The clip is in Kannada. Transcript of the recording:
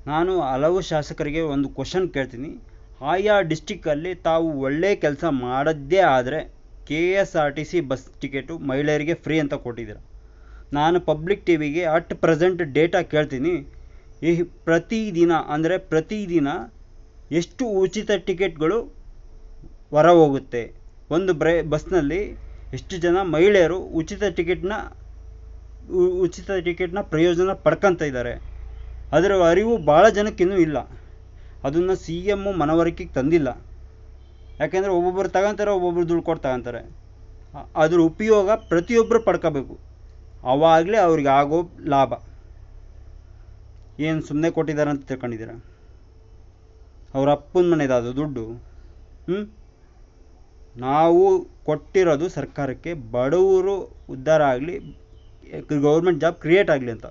ನಾನು ಹಲವು ಶಾಸಕರಿಗೆ ಒಂದು ಕ್ವಶನ್ ಕೇಳ್ತೀನಿ. ಆಯಾ ಡಿಸ್ಟಿಕ್ಕಲ್ಲಿ ತಾವು ಒಳ್ಳೆ ಕೆಲಸ ಮಾಡದ್ದೇ ಆದರೆ KSRTC ಬಸ್ ಟಿಕೆಟು ಮಹಿಳೆಯರಿಗೆ ಫ್ರೀ ಅಂತ ಕೊಟ್ಟಿದ್ದೀರ. ನಾನು ಪಬ್ಲಿಕ್ ಟಿವಿಗೆ ಅಟ್ ಪ್ರೆಸೆಂಟ್ ಡೇಟಾ ಕೇಳ್ತೀನಿ. ಈ ಪ್ರತಿದಿನ ಅಂದರೆ ಪ್ರತಿದಿನ ಎಷ್ಟು ಉಚಿತ ಟಿಕೆಟ್ಗಳು ಹೊರ ಹೋಗುತ್ತೆ, ಒಂದು ಬಸ್ನಲ್ಲಿ ಎಷ್ಟು ಜನ ಮಹಿಳೆಯರು ಉಚಿತ ಟಿಕೆಟ್ನ ಪ್ರಯೋಜನ ಪಡ್ಕೊತ ಇದ್ದಾರೆ, ಅದರ ಅರಿವು ಭಾಳ ಜನಕ್ಕಿನ್ನೂ ಇಲ್ಲ. ಅದನ್ನು CM ಮನವರಿಕೆಗೆ ತಂದಿಲ್ಲ. ಯಾಕೆಂದರೆ ಒಬ್ಬೊಬ್ಬರು ತಗೊಂತಾರೆ, ಒಬ್ಬೊಬ್ಬರು ದುಡ್ಡು ಕೊಟ್ಟು ತಗೊಂತಾರೆ. ಅದ್ರ ಉಪಯೋಗ ಪ್ರತಿಯೊಬ್ಬರು ಪಡ್ಕೋಬೇಕು, ಆವಾಗಲೇ ಅವ್ರಿಗೆ ಆಗೋ ಲಾಭ. ಏನು ಸುಮ್ಮನೆ ಕೊಟ್ಟಿದ್ದಾರೆ ಅಂತ ತಿಳ್ಕೊಂಡಿದ್ದೀರ? ಅವ್ರ ಅಪ್ಪನ ಮನೆದು ಅದು ದುಡ್ಡು. ನಾವು ಕೊಟ್ಟಿರೋದು ಸರ್ಕಾರಕ್ಕೆ ಬಡವರು ಉದ್ಧಾರ ಆಗಲಿ, ಗೌರ್ಮೆಂಟ್ ಜಾಬ್ ಕ್ರಿಯೇಟ್ ಆಗಲಿ ಅಂತ.